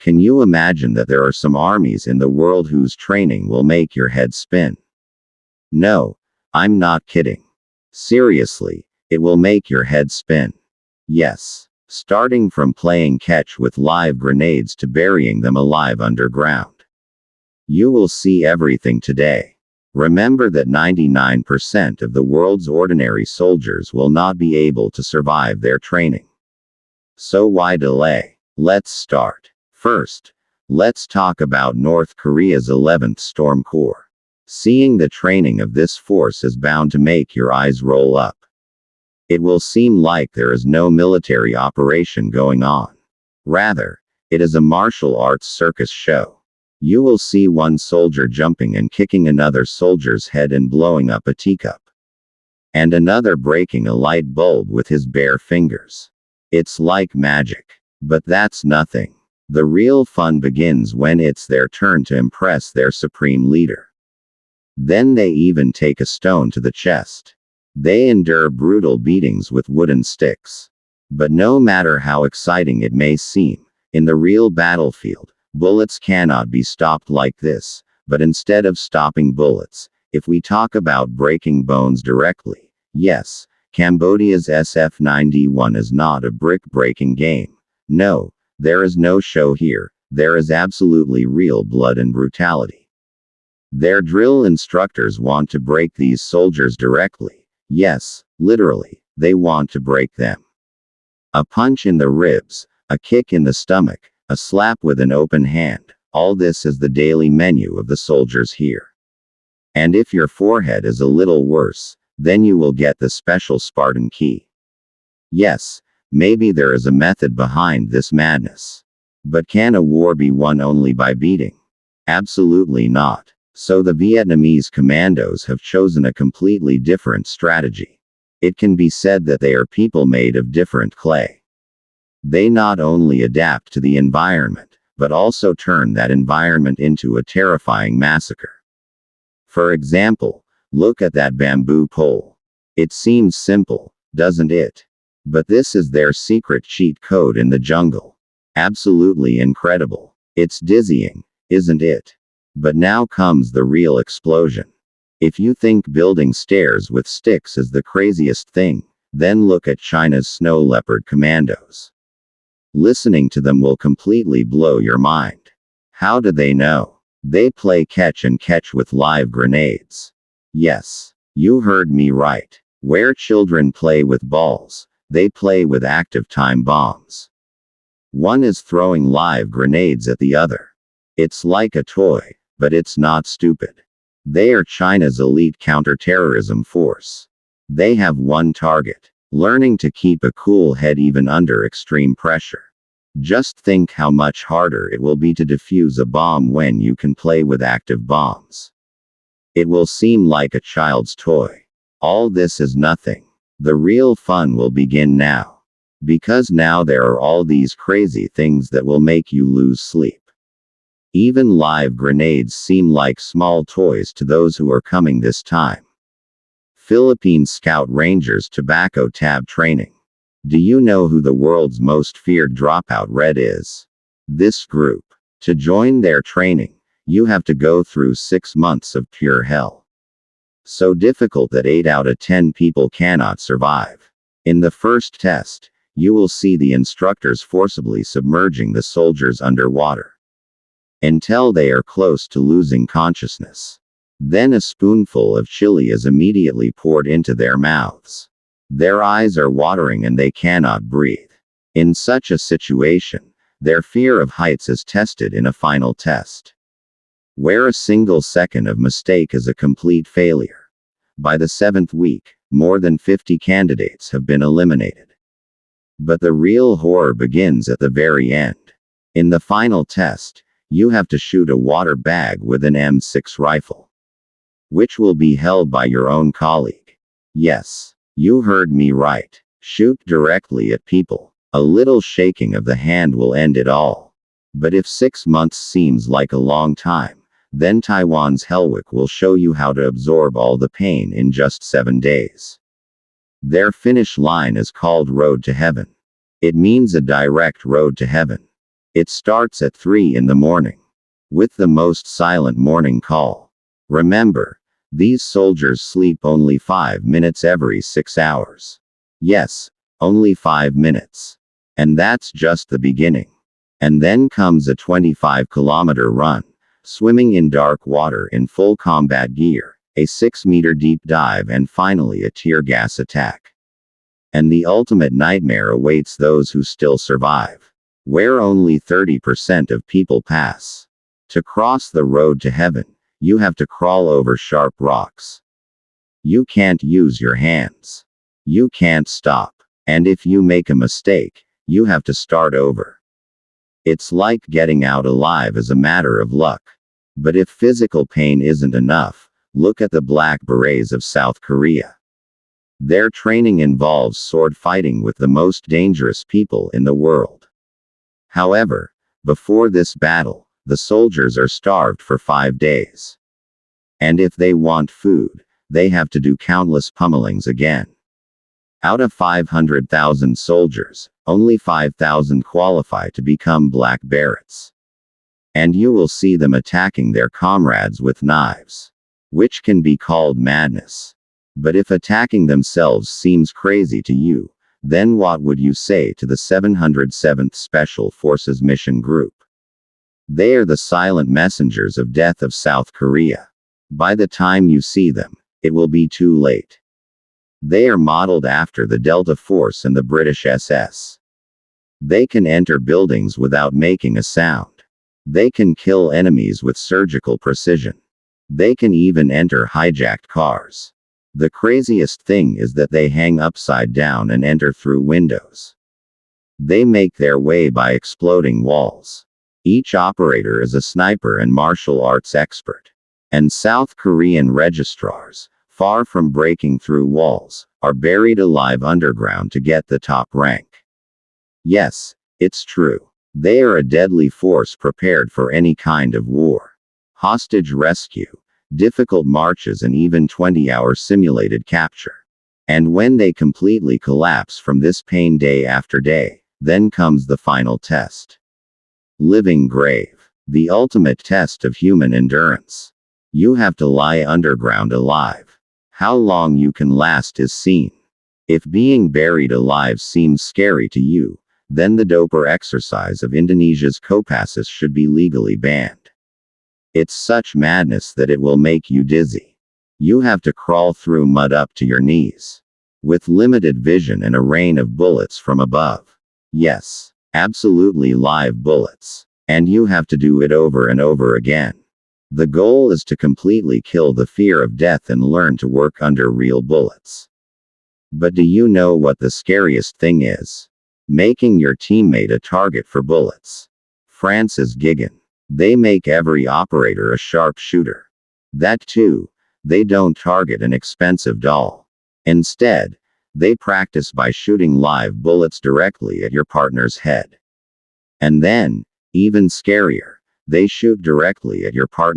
Can you imagine that there are some armies in the world whose training will make your head spin? No, I'm not kidding. Seriously, it will make your head spin. Yes, starting from playing catch with live grenades to burying them alive underground. You will see everything today. Remember that 99% of the world's ordinary soldiers will not be able to survive their training. So why delay? Let's start. First, let's talk about North Korea's 11th Storm Corps. Seeing the training of this force is bound to make your eyes roll up. It will seem like there is no military operation going on. Rather, it is a martial arts circus show. You will see one soldier jumping and kicking another soldier's head and blowing up a teacup. And another breaking a light bulb with his bare fingers. It's like magic. But that's nothing. The real fun begins when it's their turn to impress their supreme leader. Then they even take a stone to the chest. They endure brutal beatings with wooden sticks. But no matter how exciting it may seem, in the real battlefield, bullets cannot be stopped like this. But instead of stopping bullets, if we talk about breaking bones directly, yes, Cambodia's SF-91 is not a brick-breaking game. No, there is no show here, there is absolutely real blood and brutality. Their drill instructors want to break these soldiers directly. Yes, literally, they want to break them. A punch in the ribs, a kick in the stomach, a slap with an open hand, all this is the daily menu of the soldiers here. And if your forehead is a little worse, then you will get the special Spartan key. Yes, maybe there is a method behind this madness. But can a war be won only by beating? Absolutely not. So the Vietnamese commandos have chosen a completely different strategy. It can be said that they are people made of different clay. They not only adapt to the environment, but also turn that environment into a terrifying massacre. For example, look at that bamboo pole. It seems simple, doesn't it? But this is their secret cheat code in the jungle. Absolutely incredible. It's dizzying, isn't it? But now comes the real explosion. If you think building stairs with sticks is the craziest thing, then look at China's snow leopard commandos. Listening to them will completely blow your mind. How do they know? They play catch and catch with live grenades. Yes, you heard me right. Where children play with balls, they play with active time bombs. One is throwing live grenades at the other. It's like a toy, but it's not stupid. They are China's elite counterterrorism force. They have one target: learning to keep a cool head even under extreme pressure. Just think how much harder it will be to defuse a bomb when you can play with active bombs. It will seem like a child's toy. All this is nothing. The real fun will begin now. Because now there are all these crazy things that will make you lose sleep. Even live grenades seem like small toys to those who are coming this time. Philippine Scout Rangers Tobacco Tab Training. Do you know who the world's most feared dropout red is? This group. To join their training, you have to go through 6 months of pure hell. So difficult that 8 out of 10 people cannot survive. In the first test, you will see the instructors forcibly submerging the soldiers underwater until they are close to losing consciousness. Then a spoonful of chili is immediately poured into their mouths. Their eyes are watering and they cannot breathe. In such a situation, their fear of heights is tested in a final test, where a single second of mistake is a complete failure. By the 7th week, more than 50 candidates have been eliminated. But the real horror begins at the very end. In the final test, you have to shoot a water bag with an M6 rifle, which will be held by your own colleague. Yes, you heard me right. Shoot directly at people. A little shaking of the hand will end it all. But if 6 months seems like a long time, then Taiwan's Hellwick will show you how to absorb all the pain in just 7 days. Their finish line is called Road to Heaven. It means a direct road to heaven. It starts at 3 in the morning. With the most silent morning call. Remember, these soldiers sleep only 5 minutes every 6 hours. Yes, only 5 minutes. And that's just the beginning. And then comes a 25-kilometer run, swimming in dark water in full combat gear, a 6-meter deep dive, and finally a tear gas attack. And the ultimate nightmare awaits those who still survive, where only 30% of people pass. To cross the road to heaven, you have to crawl over sharp rocks. You can't use your hands. You can't stop. And if you make a mistake, you have to start over. It's like getting out alive is a matter of luck. But if physical pain isn't enough, look at the Black Berets of South Korea. Their training involves sword fighting with the most dangerous people in the world. However, before this battle, the soldiers are starved for 5 days. And if they want food, they have to do countless pummelings again. Out of 500,000 soldiers, only 5,000 qualify to become Black Berets. And you will see them attacking their comrades with knives. Which can be called madness. But if attacking themselves seems crazy to you, then what would you say to the 707th Special Forces Mission Group? They are the silent messengers of death of South Korea. By the time you see them, it will be too late. They are modeled after the Delta Force and the British SS. They can enter buildings without making a sound. They can kill enemies with surgical precision. They can even enter hijacked cars. The craziest thing is that they hang upside down and enter through windows. They make their way by exploding walls. Each operator is a sniper and martial arts expert. And South Korean registrars, far from breaking through walls, are buried alive underground to get the top rank. Yes, it's true. They are a deadly force prepared for any kind of war. Hostage rescue, difficult marches, and even 20-hour simulated capture. And when they completely collapse from this pain day after day, then comes the final test. Living grave. The ultimate test of human endurance. You have to lie underground alive. How long you can last is seen. If being buried alive seems scary to you, then the doper exercise of Indonesia's Kopassus should be legally banned. It's such madness that it will make you dizzy. You have to crawl through mud up to your knees. With limited vision and a rain of bullets from above. Yes, absolutely live bullets. And you have to do it over and over again. The goal is to completely kill the fear of death and learn to work under real bullets. But do you know what the scariest thing is? Making your teammate a target for bullets. Francis Gigan. They make every operator a sharpshooter. That too, they don't target an expensive doll. Instead, they practice by shooting live bullets directly at your partner's head. And then, even scarier, they shoot directly at your partner.